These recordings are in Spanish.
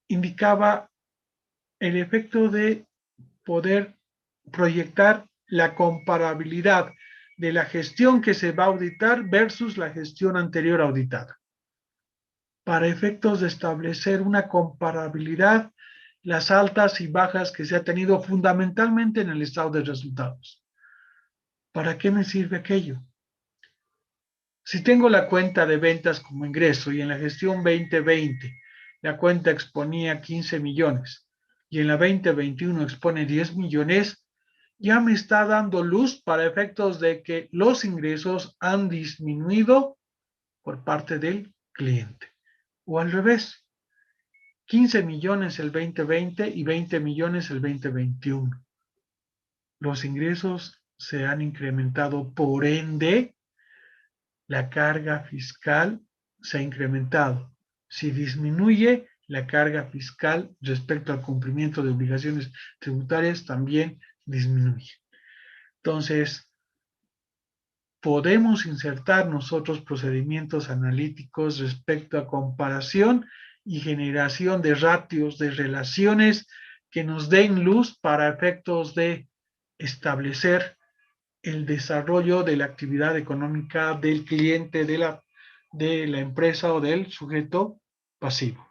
indicaba el efecto de poder proyectar la comparabilidad de la gestión que se va a auditar versus la gestión anterior auditada, para efectos de establecer una comparabilidad, las altas y bajas que se ha tenido fundamentalmente en el estado de resultados. ¿Para qué me sirve aquello? Si tengo la cuenta de ventas como ingreso y en la gestión 2020 la cuenta exponía 15 millones y en la 2021 expone 10 millones, ya me está dando luz para efectos de que los ingresos han disminuido por parte del cliente. O al revés, 15 millones el 2020 y 20 millones el 2021. Los ingresos se han incrementado, por ende, la carga fiscal se ha incrementado. Si disminuye, la carga fiscal respecto al cumplimiento de obligaciones tributarias también disminuye. Entonces, podemos insertar nosotros procedimientos analíticos respecto a comparación y generación de ratios, de relaciones que nos den luz para efectos de establecer el desarrollo de la actividad económica del cliente, de la empresa o del sujeto pasivo,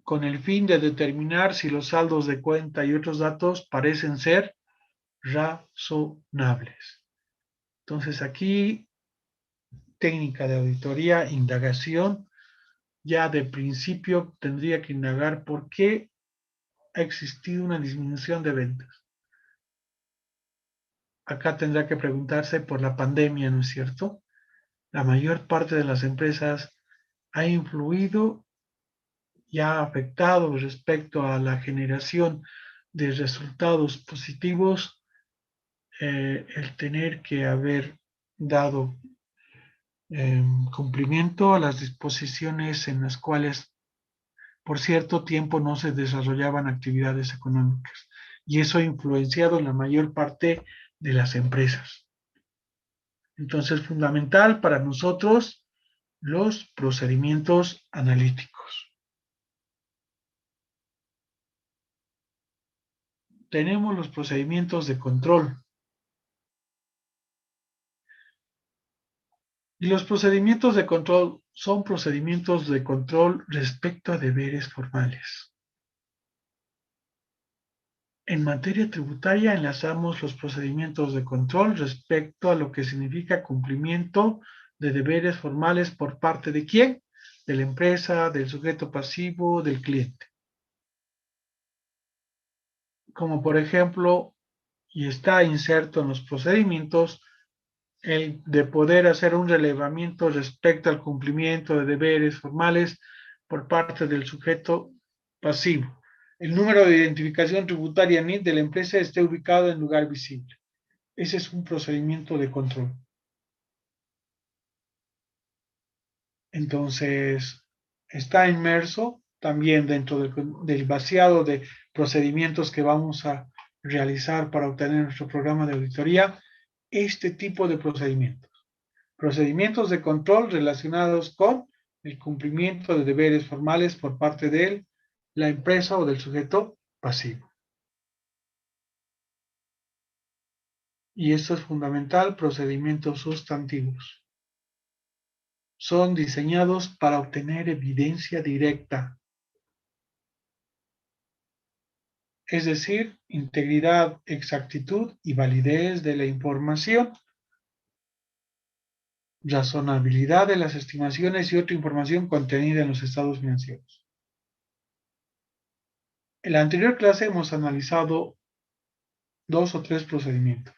con el fin de determinar si los saldos de cuenta y otros datos parecen ser razonables. Entonces aquí, técnica de auditoría, indagación, ya de principio tendría que indagar por qué ha existido una disminución de ventas. Acá tendrá que preguntarse por la pandemia, ¿no es cierto? La mayor parte de las empresas ha influido y ha afectado respecto a la generación de resultados positivos, el tener que haber dado cumplimiento a las disposiciones en las cuales por cierto tiempo no se desarrollaban actividades económicas. Y eso ha influenciado en la mayor parte de las empresas. Entonces, fundamental para nosotros los procedimientos analíticos. Tenemos los procedimientos de control. Y los procedimientos de control son procedimientos de control respecto a deberes formales. En materia tributaria enlazamos los procedimientos de control respecto a lo que significa cumplimiento de deberes formales por parte de quién, de la empresa, del sujeto pasivo, del cliente. Como por ejemplo, y está inserto en los procedimientos, el de poder hacer un relevamiento respecto al cumplimiento de deberes formales por parte del sujeto pasivo. El número de identificación tributaria NIT de la empresa esté ubicado en lugar visible. Ese es un procedimiento de control. Entonces, está inmerso también dentro del vaciado de procedimientos que vamos a realizar para obtener nuestro programa de auditoría, este tipo de procedimientos. Procedimientos de control relacionados con el cumplimiento de deberes formales por parte de la empresa o del sujeto pasivo. Y esto es fundamental, procedimientos sustantivos. Son diseñados para obtener evidencia directa, es decir, integridad, exactitud y validez de la información, razonabilidad de las estimaciones y otra información contenida en los estados financieros. En la anterior clase hemos analizado 2 o 3 procedimientos.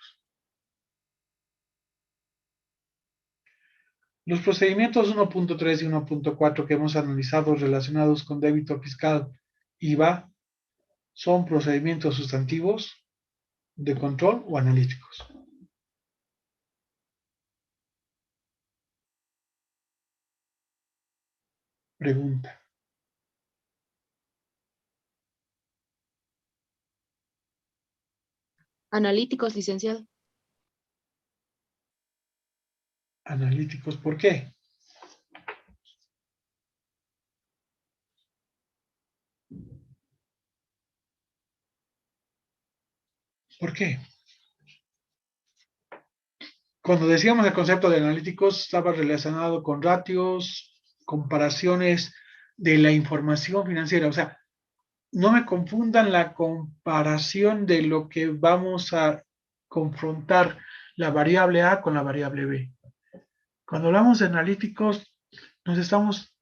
Los procedimientos 1.3 y 1.4 que hemos analizado relacionados con débito fiscal IVA son procedimientos sustantivos de control o analíticos. Pregunta. Analíticos, licenciado. Analíticos, ¿por qué? ¿Por qué? Cuando decíamos el concepto de analíticos, estaba relacionado con ratios, comparaciones de la información financiera. O sea, no me confundan la comparación de lo que vamos a confrontar la variable A con la variable B. Cuando hablamos de analíticos, nos estamos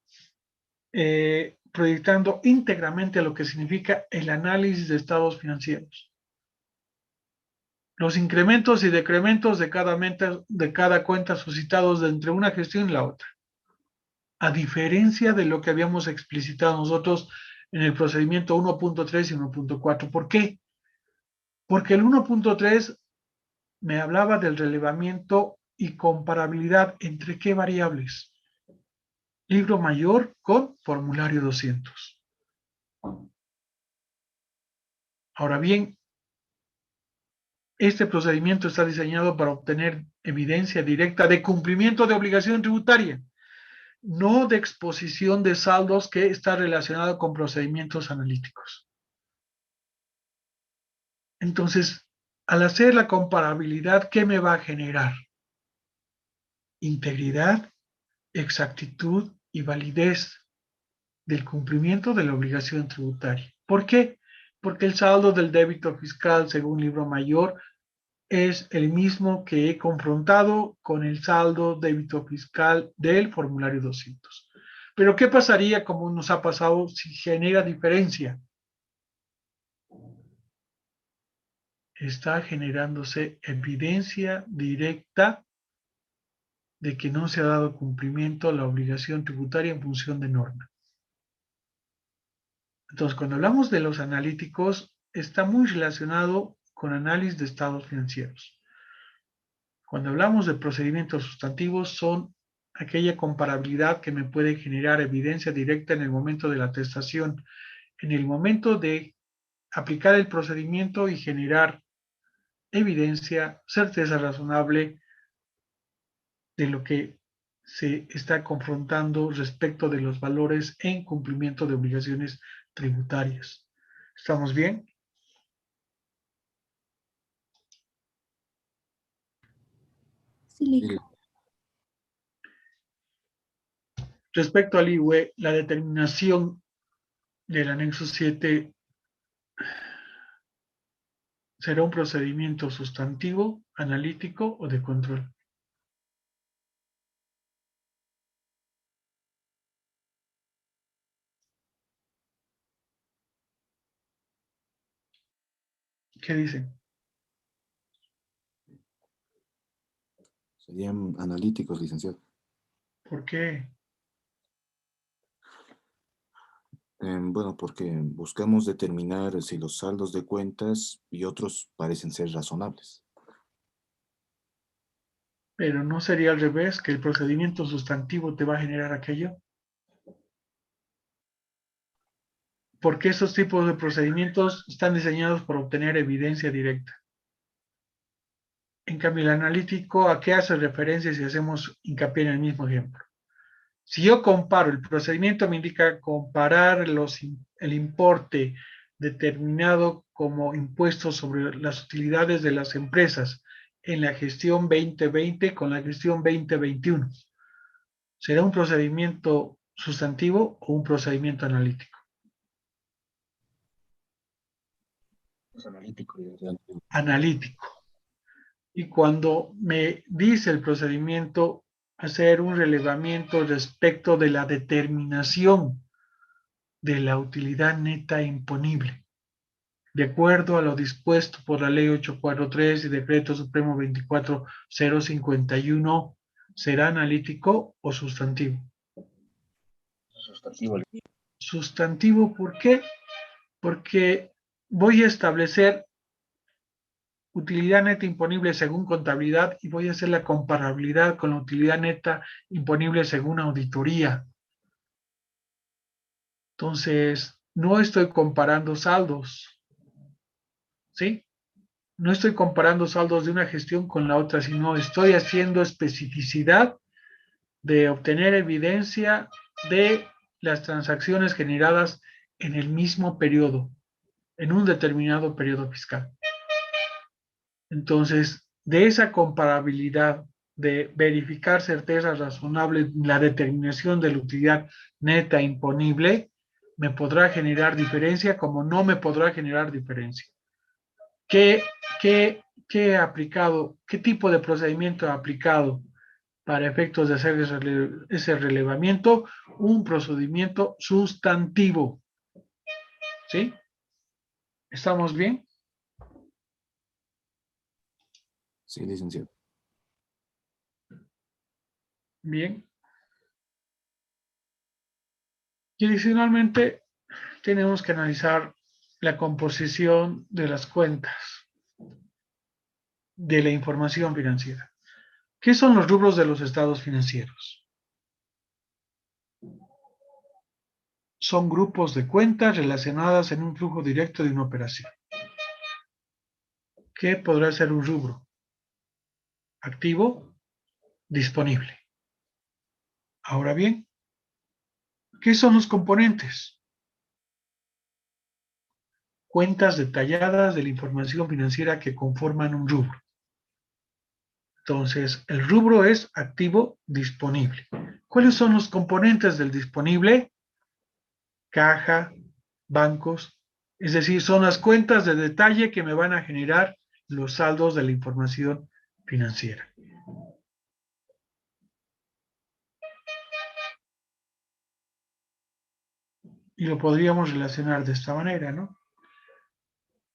proyectando íntegramente a lo que significa el análisis de estados financieros. Los incrementos y decrementos de cada cuenta suscitados de entre una gestión y la otra. A diferencia de lo que habíamos explicitado nosotros en el procedimiento 1.3 y 1.4. ¿Por qué? Porque el 1.3 me hablaba del relevamiento y comparabilidad entre qué variables. Libro mayor con formulario 200. Ahora bien, este procedimiento está diseñado para obtener evidencia directa de cumplimiento de obligación tributaria, no de exposición de saldos que está relacionado con procedimientos analíticos. Entonces, al hacer la comparabilidad, ¿qué me va a generar? Integridad, exactitud y validez del cumplimiento de la obligación tributaria. ¿Por qué? Porque el saldo del débito fiscal, según libro mayor, es el mismo que he confrontado con el saldo débito fiscal del formulario 200. Pero ¿qué pasaría, como nos ha pasado, si genera diferencia? Está generándose evidencia directa de que no se ha dado cumplimiento a la obligación tributaria en función de norma. Entonces, cuando hablamos de los analíticos, está muy relacionado con análisis de estados financieros. Cuando hablamos de procedimientos sustantivos, son aquella comparabilidad que me puede generar evidencia directa en el momento de la atestación, en el momento de aplicar el procedimiento y generar evidencia, certeza razonable de lo que se está confrontando respecto de los valores en cumplimiento de obligaciones tributarias. ¿Estamos bien? Sí, Sí, Respecto al IUE, la determinación del anexo 7 será un procedimiento sustantivo, analítico o de control. ¿Qué dicen? serían analíticos, licenciado. ¿Por qué? Bueno, porque buscamos determinar si los saldos de cuentas y otros parecen ser razonables. Pero no sería al revés, que el procedimiento sustantivo te va a generar aquello. Porque esos tipos de procedimientos están diseñados para obtener evidencia directa. En cambio, el analítico, ¿a qué hace referencia si hacemos hincapié en el mismo ejemplo? Si yo comparo, el procedimiento me indica comparar el importe determinado como impuestos sobre las utilidades de las empresas en la gestión 2020 con la gestión 2021. ¿Será un procedimiento sustantivo o un procedimiento analítico? Es analítico, licenciado. Analítico. Y cuando me dice el procedimiento hacer un relevamiento respecto de la determinación de la utilidad neta imponible, de acuerdo a lo dispuesto por la Ley 843 y Decreto Supremo 24051, ¿será analítico o sustantivo? Sustantivo. Sustantivo, ¿por qué? Porque voy a establecer utilidad neta imponible según contabilidad y voy a hacer la comparabilidad con la utilidad neta imponible según auditoría. Entonces, no estoy comparando saldos, ¿sí? No estoy comparando saldos de una gestión con la otra, sino estoy haciendo especificidad de obtener evidencia de las transacciones generadas en el mismo periodo, en un determinado periodo fiscal. Entonces, de esa comparabilidad de verificar certeza razonable, la determinación de la utilidad neta imponible, me podrá generar diferencia como no me podrá generar diferencia. ¿Qué he aplicado? ¿Qué tipo de procedimiento he aplicado para efectos de hacer ese relevamiento? Un procedimiento sustantivo. ¿Sí? ¿Estamos bien? Sí, licenciado. Bien. Y adicionalmente, tenemos que analizar la composición de las cuentas de la información financiera. ¿Qué son los rubros de los estados financieros? Son grupos de cuentas relacionadas en un flujo directo de una operación. ¿Qué podrá ser un rubro? Activo, disponible. Ahora bien, ¿qué son los componentes? Cuentas detalladas de la información financiera que conforman un rubro. Entonces, el rubro es activo disponible. ¿Cuáles son los componentes del disponible? Caja, bancos, es decir, son las cuentas de detalle que me van a generar los saldos de la información financiera. Y lo podríamos relacionar de esta manera, ¿no?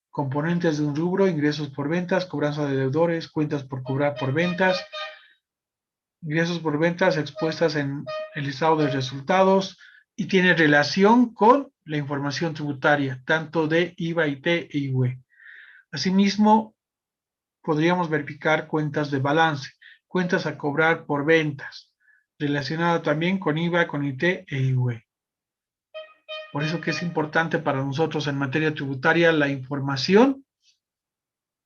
Componentes de un rubro, ingresos por ventas, cobranza de deudores, cuentas por cobrar por ventas, ingresos por ventas expuestas en el estado de resultados y tiene relación con la información tributaria, tanto de IVA, IT e IUE. Asimismo, podríamos verificar cuentas de balance, cuentas a cobrar por ventas, relacionado también con IVA, con IT e IUE. Por eso que es importante para nosotros en materia tributaria la información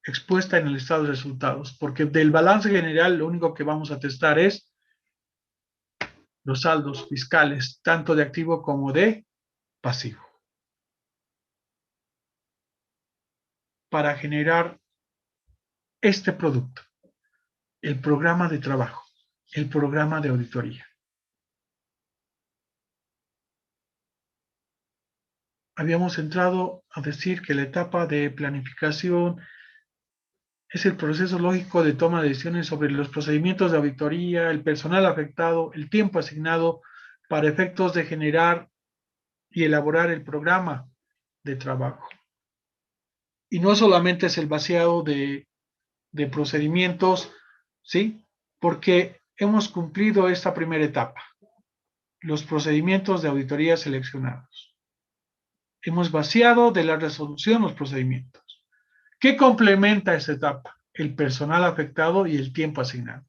expuesta en el estado de resultados, porque del balance general lo único que vamos a testar es los saldos fiscales, tanto de activo como de pasivo. Para generar este producto, el programa de trabajo, el programa de auditoría. Habíamos entrado a decir que la etapa de planificación es el proceso lógico de toma de decisiones sobre los procedimientos de auditoría, el personal afectado, el tiempo asignado para efectos de generar y elaborar el programa de trabajo. Y no solamente es el vaciado de procedimientos, ¿sí? Porque hemos cumplido esta primera etapa, los procedimientos de auditoría seleccionados. Hemos vaciado de la resolución los procedimientos. ¿Qué complementa esta etapa? El personal afectado y el tiempo asignado.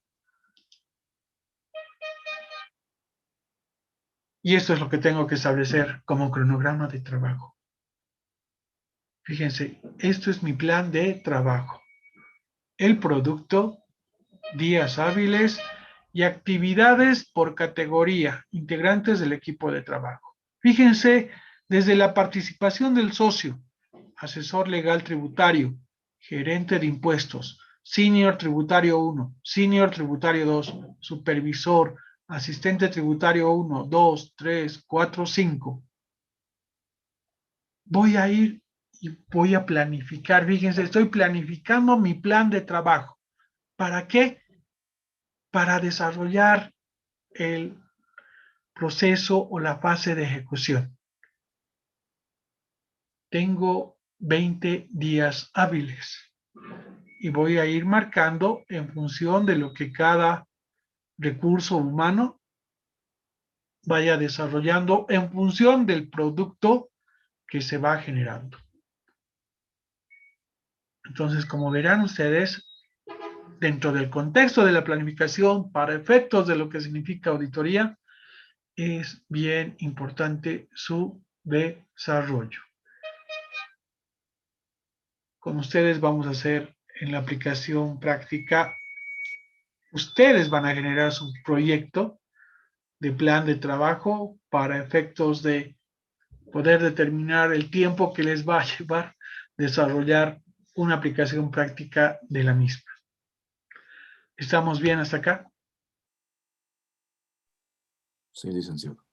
Y esto es lo que tengo que establecer como cronograma de trabajo. Fíjense, esto es mi plan de trabajo. El producto, días hábiles y actividades por categoría, integrantes del equipo de trabajo. Fíjense, desde la participación del socio, asesor legal tributario, gerente de impuestos, senior tributario 1, senior tributario 2, supervisor, asistente tributario 1, 2, 3, 4, 5. Voy a ir y voy a planificar. Fíjense, estoy planificando mi plan de trabajo. ¿Para qué? Para desarrollar el proceso o la fase de ejecución. Tengo 20 días hábiles y voy a ir marcando en función de lo que cada recurso humano vaya desarrollando en función del producto que se va generando. Entonces, como verán ustedes, dentro del contexto de la planificación para efectos de lo que significa auditoría, es bien importante su desarrollo. Con ustedes vamos a hacer en la aplicación práctica, ustedes van a generar su proyecto de plan de trabajo para efectos de poder determinar el tiempo que les va a llevar desarrollar una aplicación práctica de la misma. ¿Estamos bien hasta acá? Sí, licenciado.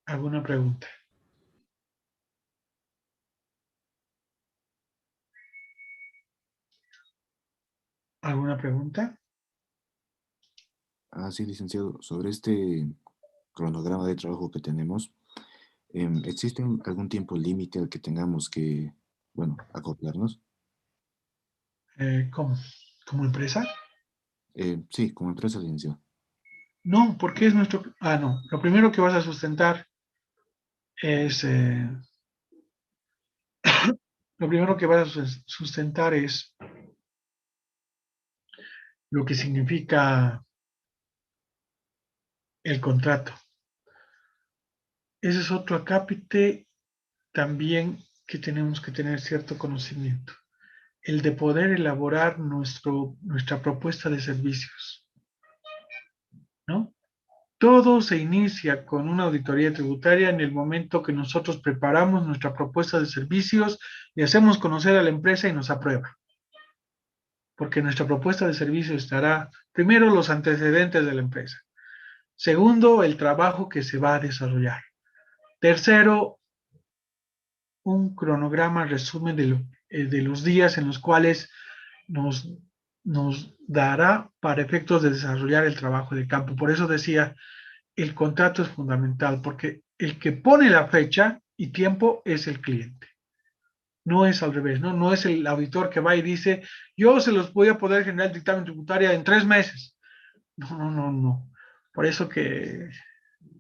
¿Alguna pregunta? ¿Alguna pregunta? Ah, sí, licenciado. Sobre este cronograma de trabajo que tenemos, ¿existe algún tiempo límite al que tengamos que, bueno, acoplarnos? ¿Cómo? ¿Como empresa? Sí, como empresa, licenciado. No, porque es nuestro... Ah, no. Lo primero que vas a sustentar es... lo primero que vas a sustentar es lo que significa el contrato. Ese es otro acápite también que tenemos que tener cierto conocimiento. El de poder elaborar nuestra propuesta de servicios, ¿no? Todo se inicia con una auditoría tributaria en el momento que nosotros preparamos nuestra propuesta de servicios y hacemos conocer a la empresa y nos aprueba. Porque nuestra propuesta de servicio estará, primero, los antecedentes de la empresa. Segundo, el trabajo que se va a desarrollar. Tercero, un cronograma resumen de los días en los cuales nos, nos dará para efectos de desarrollar el trabajo de campo. Por eso decía, el contrato es fundamental, porque el que pone la fecha y tiempo es el cliente. No es al revés, ¿no? No es el auditor que va y dice, yo se los voy a poder generar el dictamen tributario en 3 meses. No, no, no, no. Por eso que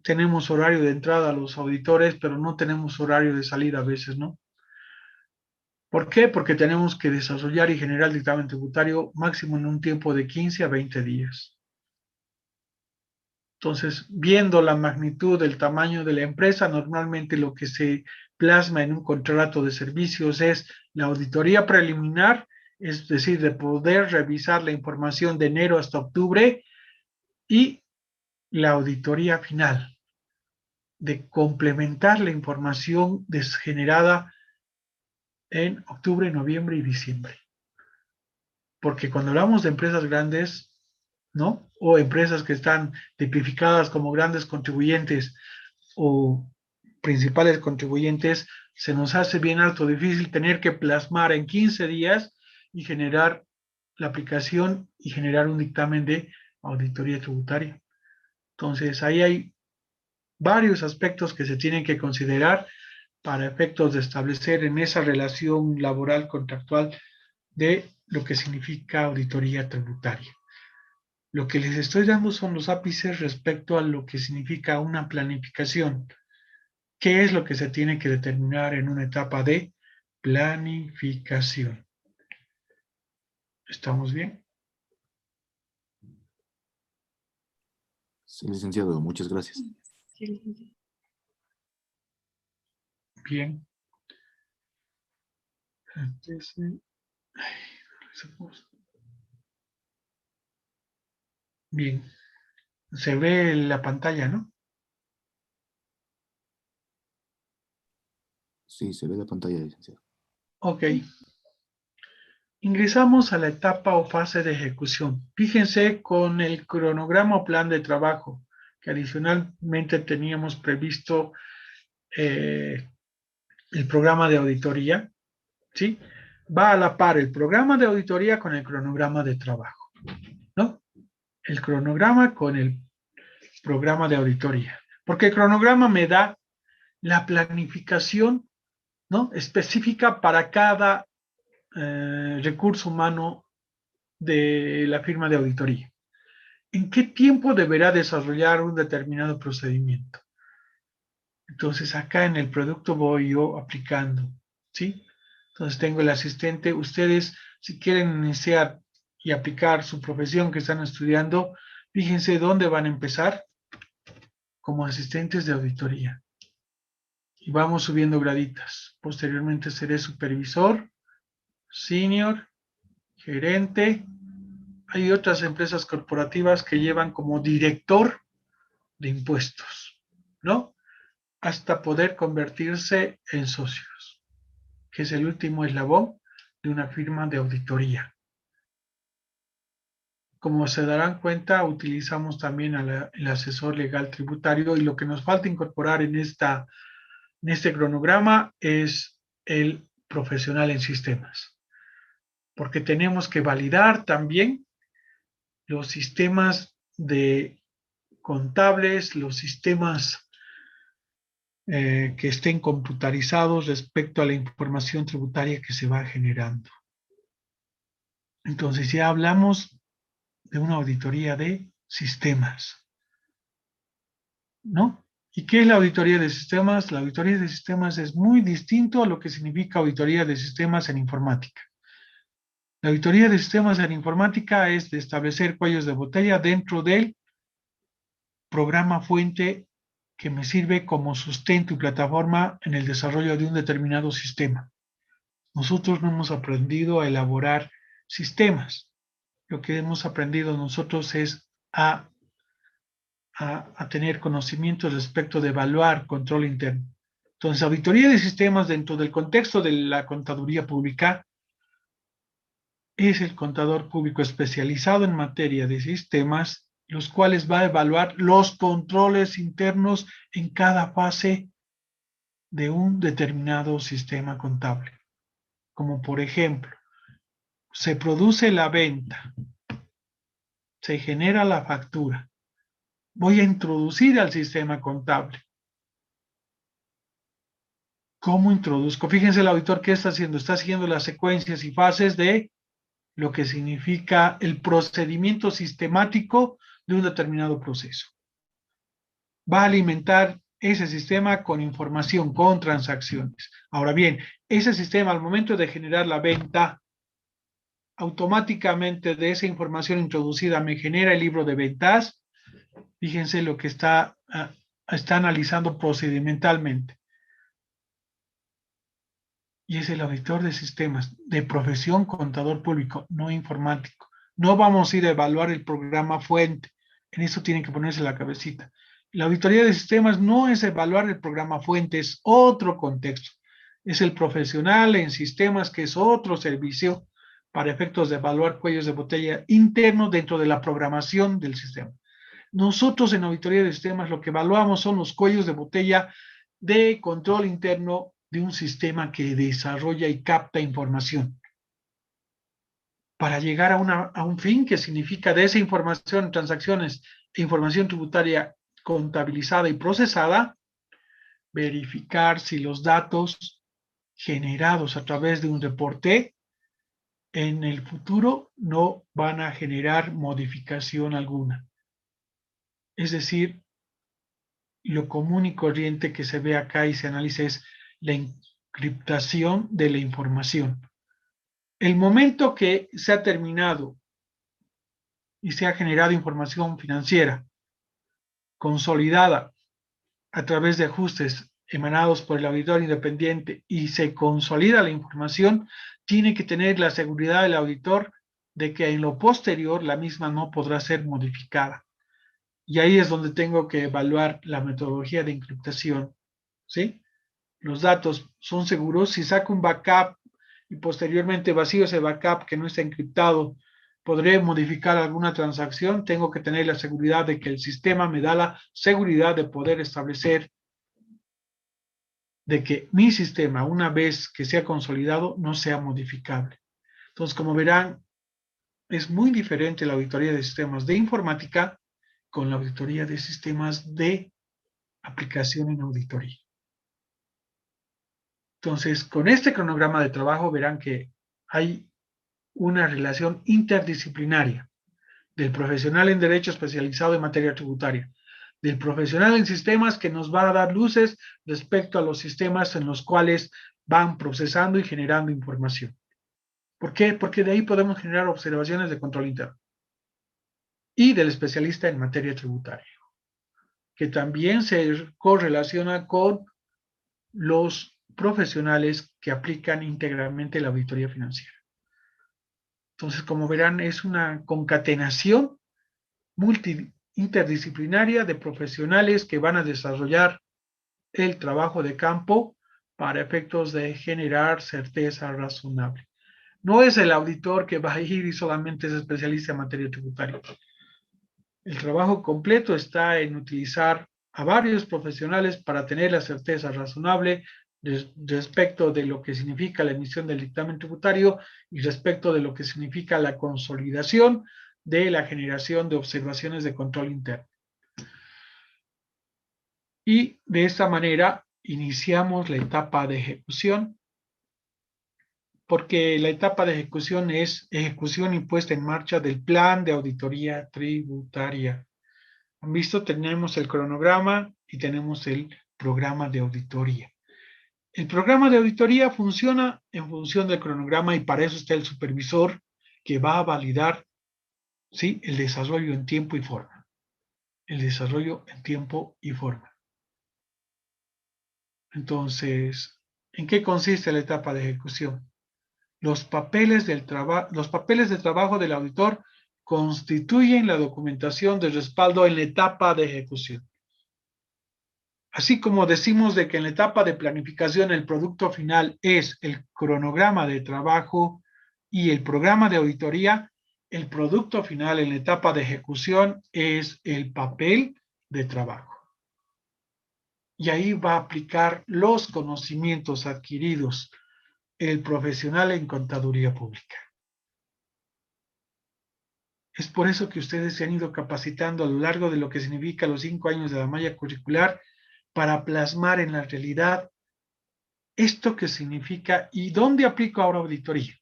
tenemos horario de entrada a los auditores, pero no tenemos horario de salida a veces, ¿no? ¿Por qué? Porque tenemos que desarrollar y generar el dictamen tributario máximo en un tiempo de 15 a 20 días. Entonces, viendo la magnitud del tamaño de la empresa, normalmente lo que se plasma en un contrato de servicios es la auditoría preliminar, es decir, de poder revisar la información de enero hasta octubre, y la auditoría final, de complementar la información generada en octubre, noviembre y diciembre. Porque cuando hablamos de empresas grandes, ¿no? O empresas que están tipificadas como grandes contribuyentes o principales contribuyentes, se nos hace bien alto difícil tener que plasmar en 15 días y generar la aplicación y generar un dictamen de auditoría tributaria. Entonces, ahí hay varios aspectos que se tienen que considerar para efectos de establecer en esa relación laboral contractual de lo que significa auditoría tributaria. Lo que les estoy dando son los ápices respecto a lo que significa una planificación. ¿Qué es lo que se tiene que determinar en una etapa de planificación? ¿Estamos bien? Sí, licenciado, muchas gracias. Sí, licenciado. Bien. Bien. Se ve la pantalla, ¿no? Sí, se ve la pantalla, licenciado. Ok. Ingresamos a la etapa o fase de ejecución. Fíjense con el cronograma o plan de trabajo que adicionalmente teníamos previsto el programa de auditoría, ¿sí? Va a la par el programa de auditoría con el cronograma de trabajo, ¿no? El cronograma con el programa de auditoría. Porque el cronograma me da la planificación, ¿no? Específica para cada recurso humano de la firma de auditoría. ¿En qué tiempo deberá desarrollar un determinado procedimiento? Entonces, acá en el producto voy yo aplicando, ¿sí? Entonces, tengo el asistente. Ustedes, si quieren iniciar y aplicar su profesión que están estudiando, fíjense dónde van a empezar como asistentes de auditoría. Y vamos subiendo graditas. Posteriormente seré supervisor, senior, gerente. Hay otras empresas corporativas que llevan como director de impuestos, ¿no? Hasta poder convertirse en socios, que es el último eslabón de una firma de auditoría. Como se darán cuenta, utilizamos también el asesor legal tributario y lo que nos falta incorporar en este cronograma es el profesional en sistemas, porque tenemos que validar también los sistemas de contables, los sistemas que estén computarizados respecto a la información tributaria que se va generando. Entonces ya hablamos de una auditoría de sistemas, ¿no? ¿Y qué es la auditoría de sistemas? La auditoría de sistemas es muy distinto a lo que significa auditoría de sistemas en informática. La auditoría de sistemas en informática es de establecer cuellos de botella dentro del programa fuente que me sirve como sustento y plataforma en el desarrollo de un determinado sistema. Nosotros no hemos aprendido a elaborar sistemas. Lo que hemos aprendido nosotros es a tener conocimiento respecto de evaluar control interno. Entonces, auditoría de sistemas dentro del contexto de la contaduría pública es el contador público especializado en materia de sistemas, los cuales va a evaluar los controles internos en cada fase de un determinado sistema contable. Como por ejemplo, se produce la venta, se genera la factura, voy a introducir al sistema contable. ¿Cómo introduzco? Fíjense el auditor qué está haciendo. Está siguiendo las secuencias y fases de lo que significa el procedimiento sistemático de un determinado proceso. Va a alimentar ese sistema con información, con transacciones. Ahora bien, ese sistema al momento de generar la venta, automáticamente de esa información introducida me genera el libro de ventas. Fíjense lo que está analizando procedimentalmente. Y es el auditor de sistemas de profesión contador público, no informático. No vamos a ir a evaluar el programa fuente. En eso tienen que ponerse la cabecita. La auditoría de sistemas no es evaluar el programa fuente, es otro contexto. Es el profesional en sistemas, que es otro servicio para efectos de evaluar cuellos de botella internos dentro de la programación del sistema. Nosotros en auditoría de sistemas lo que evaluamos son los cuellos de botella de control interno de un sistema que desarrolla y capta información para llegar a un fin que significa de esa información, transacciones e información tributaria contabilizada y procesada, verificar si los datos generados a través de un reporte en el futuro no van a generar modificación alguna. Es decir, lo común y corriente que se ve acá y se analiza es la encriptación de la información. El momento que se ha terminado y se ha generado información financiera consolidada a través de ajustes emanados por el auditor independiente y se consolida la información, tiene que tener la seguridad del auditor de que en lo posterior la misma no podrá ser modificada. Y ahí es donde tengo que evaluar la metodología de encriptación, ¿sí? Los datos son seguros. Si saco un backup y posteriormente vacío ese backup que no está encriptado, podré modificar alguna transacción. Tengo que tener la seguridad de que el sistema me da la seguridad de poder establecer de que mi sistema, una vez que sea consolidado, no sea modificable. Entonces, como verán, es muy diferente la auditoría de sistemas de informática con la auditoría de sistemas de aplicación en auditoría. Entonces, con este cronograma de trabajo verán que hay una relación interdisciplinaria del profesional en derecho especializado en materia tributaria, del profesional en sistemas que nos va a dar luces respecto a los sistemas en los cuales van procesando y generando información. ¿Por qué? Porque de ahí podemos generar observaciones de control interno. Y del especialista en materia tributaria, que también se correlaciona con los profesionales que aplican íntegramente la auditoría financiera. Entonces, como verán, es una concatenación interdisciplinaria de profesionales que van a desarrollar el trabajo de campo para efectos de generar certeza razonable. No es el auditor que va a ir y solamente es especialista en materia tributaria. El trabajo completo está en utilizar a varios profesionales para tener la certeza razonable respecto de lo que significa la emisión del dictamen tributario y respecto de lo que significa la consolidación de la generación de observaciones de control interno. Y de esta manera iniciamos la etapa de ejecución, porque la etapa de ejecución es ejecución y puesta en marcha del plan de auditoría tributaria. ¿Han visto? Tenemos el cronograma y tenemos el programa de auditoría. El programa de auditoría funciona en función del cronograma y para eso está el supervisor que va a validar, ¿sí?, el desarrollo en tiempo y forma. El desarrollo en tiempo y forma. Entonces, ¿en qué consiste la etapa de ejecución? Los papeles de trabajo del auditor constituyen la documentación de respaldo en la etapa de ejecución. Así como decimos de que en la etapa de planificación el producto final es el cronograma de trabajo y el programa de auditoría, el producto final en la etapa de ejecución es el papel de trabajo. Y ahí va a aplicar los conocimientos adquiridos el profesional en contaduría pública. Es por eso que ustedes se han ido capacitando a lo largo de lo que significa los 5 años de la malla curricular para plasmar en la realidad esto que significa y dónde aplico ahora auditoría.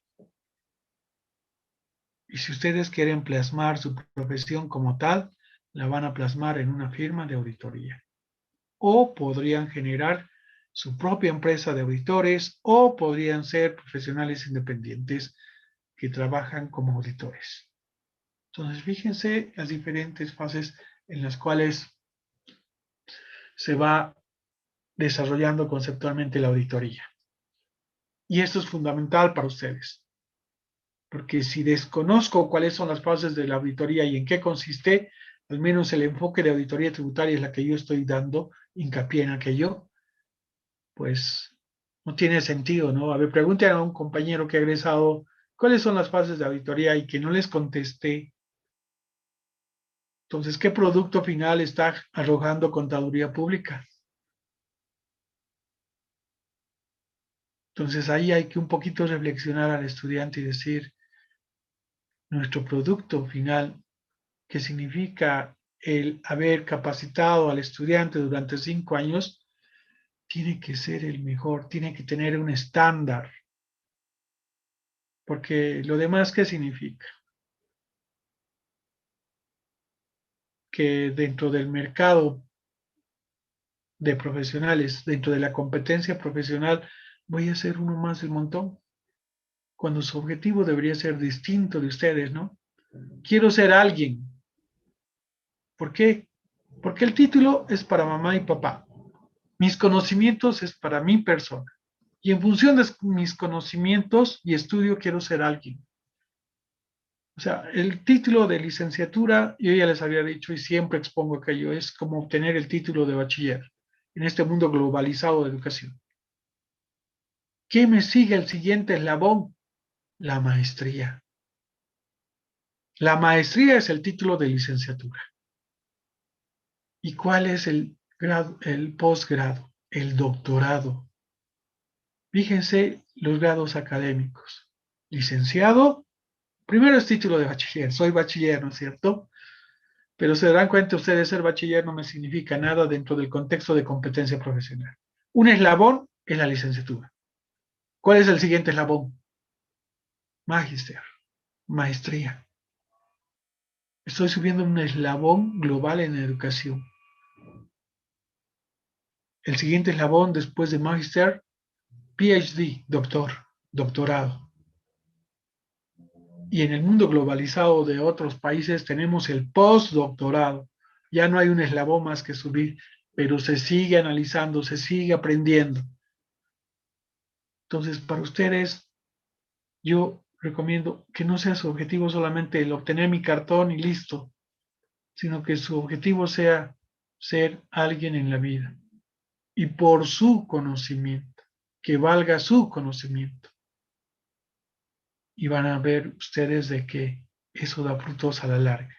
Y si ustedes quieren plasmar su profesión como tal, la van a plasmar en una firma de auditoría. O podrían generar su propia empresa de auditores o podrían ser profesionales independientes que trabajan como auditores. Entonces, fíjense las diferentes fases en las cuales se va desarrollando conceptualmente la auditoría. Y esto es fundamental para ustedes, porque si desconozco cuáles son las fases de la auditoría y en qué consiste, al menos el enfoque de auditoría tributaria es la que yo estoy dando hincapié en aquello, pues no tiene sentido, ¿no? A ver, pregunten a un compañero que ha egresado cuáles son las fases de auditoría y que no les contesté. Entonces, ¿qué producto final está arrojando contaduría pública? Entonces, ahí hay que un poquito reflexionar al estudiante y decir, nuestro producto final, que significa el haber capacitado al estudiante durante 5 años, tiene que ser el mejor, tiene que tener un estándar. Porque lo demás, ¿qué significa? Que dentro del mercado de profesionales, dentro de la competencia profesional, voy a ser uno más del montón, cuando su objetivo debería ser distinto de ustedes, ¿no? Quiero ser alguien. ¿Por qué? Porque el título es para mamá y papá. Mis conocimientos es para mi persona. Y en función de mis conocimientos y estudio quiero ser alguien. O sea, el título de licenciatura, yo ya les había dicho y siempre expongo aquello, es como obtener el título de bachiller en este mundo globalizado de educación. ¿Qué me sigue el siguiente eslabón? La maestría. La maestría es el título de licenciatura. ¿Y cuál es el grado, el posgrado? El doctorado. Fíjense los grados académicos. Licenciado, primero es título de bachiller, soy bachiller, ¿no es cierto? Pero se darán cuenta ustedes, ser bachiller no me significa nada dentro del contexto de competencia profesional. Un eslabón es la licenciatura. ¿Cuál es el siguiente eslabón? Magister, maestría. Estoy subiendo un eslabón global en educación. El siguiente eslabón después de magister, PhD, doctorado. Y en el mundo globalizado de otros países tenemos el postdoctorado. Ya no hay un eslabón más que subir, pero se sigue analizando, se sigue aprendiendo. Entonces, para ustedes, yo recomiendo que no sea su objetivo solamente el obtener mi cartón y listo, sino que su objetivo sea ser alguien en la vida. Y por su conocimiento, que valga su conocimiento. y van a ver ustedes de que eso da frutos a la larga.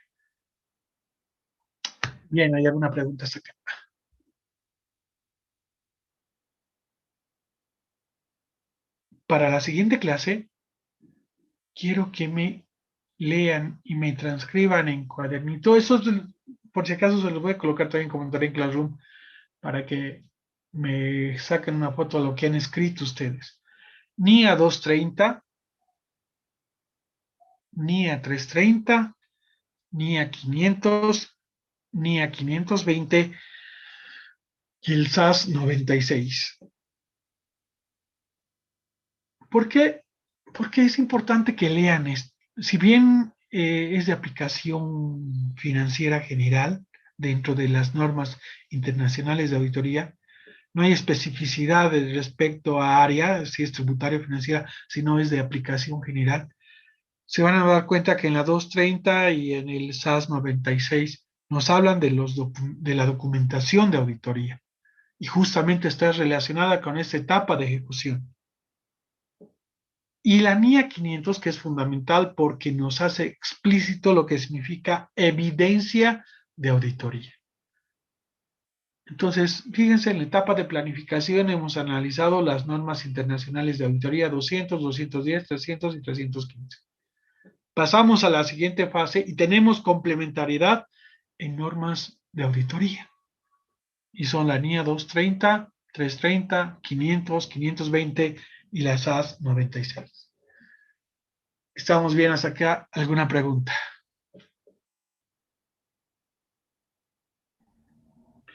Bien, ¿hay alguna pregunta hasta acá? Para la siguiente clase, quiero que me lean y me transcriban en cuadernito. Eso, por si acaso, se los voy a colocar también como comentario en Classroom para que me saquen una foto de lo que han escrito ustedes. Ni a 230, ni a 330, ni a 500, ni a 520 y el SAS 96. ¿Por qué? Porque es importante que lean esto. Si bien es de aplicación financiera general dentro de las normas internacionales de auditoría, no hay especificidad respecto a área, si es tributaria o financiera, sino es de aplicación general. Se van a dar cuenta que en la 230 y en el SAS 96 nos hablan de la documentación de auditoría y justamente está relacionada con esta etapa de ejecución. Y la NIA 500, que es fundamental porque nos hace explícito lo que significa evidencia de auditoría. Entonces, fíjense, en la etapa de planificación hemos analizado las normas internacionales de auditoría 200, 210, 300 y 315. Pasamos a la siguiente fase y tenemos complementariedad en normas de auditoría. Y son la NIA 230, 330, 500, 520 y la SAS 96. ¿Estamos bien hasta acá? ¿Alguna pregunta?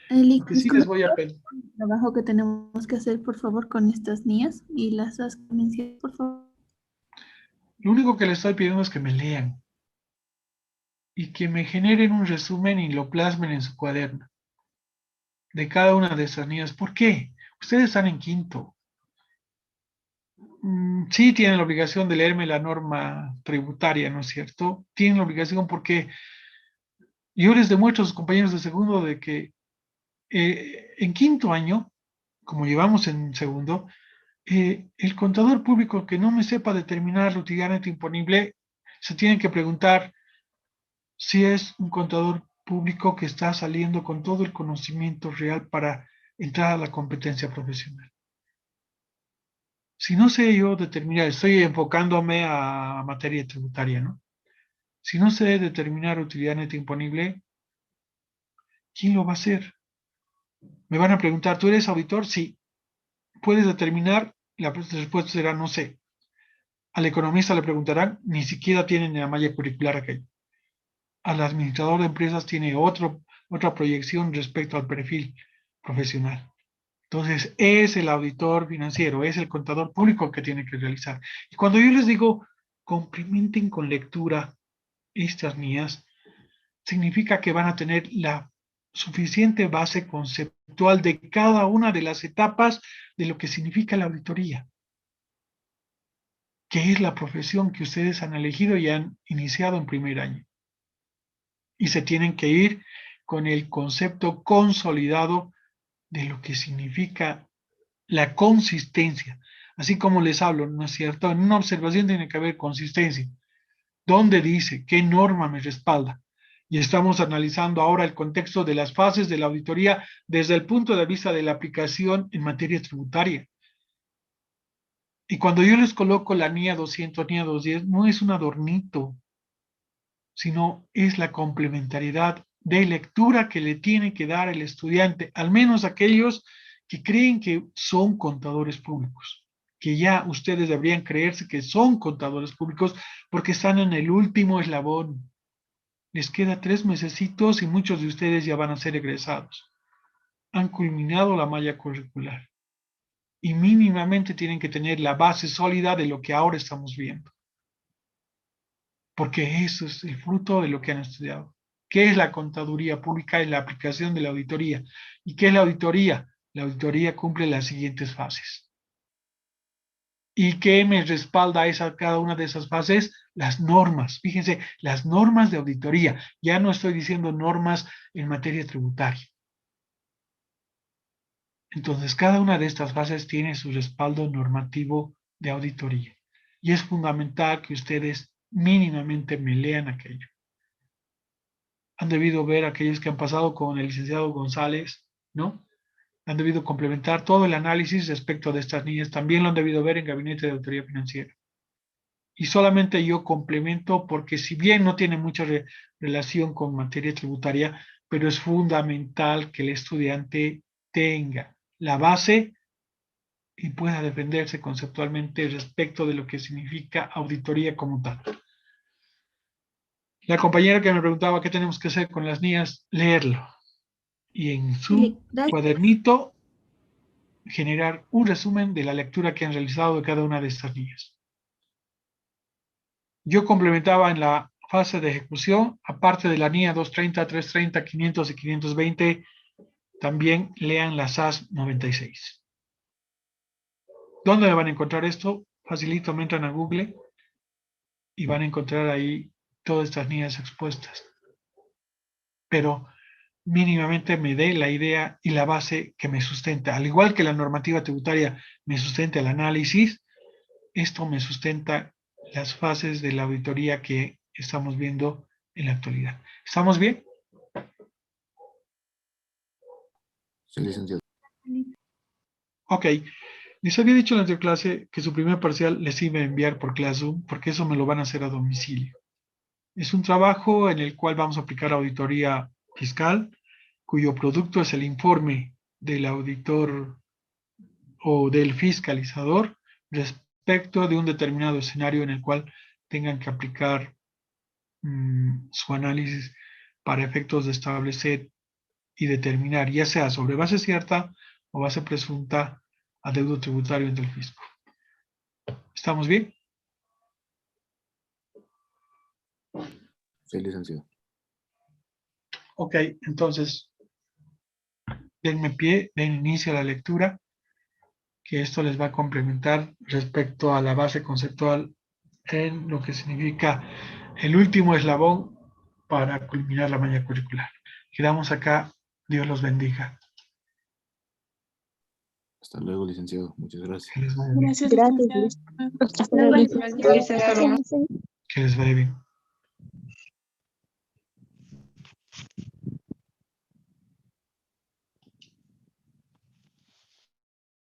Eli, Lo que sí les voy a pedir. el trabajo que tenemos que hacer, por favor, con estas niñas y las has mencionado, por favor. Lo único que les estoy pidiendo es que me lean y que me generen un resumen y lo plasmen en su cuaderno de cada una de esas niñas. ¿Por qué? Ustedes están en quinto. Sí tienen la obligación de leerme la norma tributaria, ¿no es cierto? Tienen la obligación porque yo les demuestro a sus compañeros de segundo de que en quinto año, como llevamos en segundo, el contador público que no me sepa determinar la utilidad neta imponible, se tiene que preguntar si es un contador público que está saliendo con todo el conocimiento real para entrar a la competencia profesional. Si no sé yo determinar, estoy enfocándome a materia tributaria, ¿no? Si no sé determinar utilidad neta imponible, ¿quién lo va a hacer? Me van a preguntar, ¿tú eres auditor? Sí. ¿Puedes determinar? La respuesta será no sé. Al economista le preguntarán, ni siquiera tienen la malla curricular aquella. Al administrador de empresas tiene otra proyección respecto al perfil profesional. Entonces, es el auditor financiero, es el contador público que tiene que realizar. Y cuando yo les digo, complementen con lectura estas mías, significa que van a tener la suficiente base conceptual de cada una de las etapas de lo que significa la auditoría, que es la profesión que ustedes han elegido y han iniciado en primer año. Y se tienen que ir con el concepto consolidado de lo que significa la consistencia. Así como les hablo, ¿no es cierto? En una observación tiene que haber consistencia. ¿Dónde dice? ¿Qué norma me respalda? Y estamos analizando ahora el contexto de las fases de la auditoría desde el punto de vista de la aplicación en materia tributaria. Y cuando yo les coloco la NIA 200, NIA 210, no es un adornito, sino es la complementariedad de lectura que le tiene que dar el estudiante, al menos aquellos que creen que son contadores públicos, que ya ustedes deberían creerse que son contadores públicos porque están en el último eslabón. Les queda 3 mesecitos y muchos de ustedes ya van a ser egresados. Han culminado la malla curricular y mínimamente tienen que tener la base sólida de lo que ahora estamos viendo, porque eso es el fruto de lo que han estudiado. ¿Qué es la contaduría pública en la aplicación de la auditoría? ¿Y qué es la auditoría? La auditoría cumple las siguientes fases. ¿Y qué me respalda cada una de esas fases? Las normas. Fíjense, las normas de auditoría. Ya no estoy diciendo normas en materia tributaria. Entonces, cada una de estas fases tiene su respaldo normativo de auditoría. y es fundamental que ustedes mínimamente me lean aquello. Han debido ver aquellos que han pasado con el licenciado González, ¿no? Han debido complementar todo el análisis respecto de estas niñas. También lo han debido ver en Gabinete de Auditoría Financiera. Y solamente yo complemento porque si bien no tiene mucha relación con materia tributaria, pero es fundamental que el estudiante tenga la base y pueda defenderse conceptualmente respecto de lo que significa auditoría como tal. La compañera que me preguntaba qué tenemos que hacer con las niñas, leerlo. Y en su cuadernito generar un resumen de la lectura que han realizado de cada una de estas niñas. Yo complementaba en la fase de ejecución, aparte de la NIA 230, 330, 500 y 520, también lean la SAS 96. ¿Dónde van a encontrar esto? Facilito, me entran a Google y van a encontrar ahí todas estas niñas expuestas. Pero mínimamente me dé la idea y la base que me sustenta. Al igual que la normativa tributaria me sustenta el análisis, esto me sustenta las fases de la auditoría que estamos viendo en la actualidad. ¿Estamos bien? Sí, licenciado. Ok. Les había dicho en la anterior clase que su primer parcial les iba a enviar por Classroom, porque eso me lo van a hacer a domicilio. Es un trabajo en el cual vamos a aplicar auditoría fiscal, cuyo producto es el informe del auditor o del fiscalizador respecto de un determinado escenario en el cual tengan que aplicar su análisis para efectos de establecer y determinar, ya sea sobre base cierta o base presunta, adeudo tributario ante el fisco. ¿Estamos bien? Sí, licenciado. Ok, entonces, denme pie, den inicio a la lectura, que esto les va a complementar respecto a la base conceptual en lo que significa el último eslabón para culminar la malla curricular. Quedamos acá, Dios los bendiga. Hasta luego, licenciado. Muchas gracias. Que les vaya bien. Gracias, licenciado. Hasta luego, licenciado. Que les vaya bien.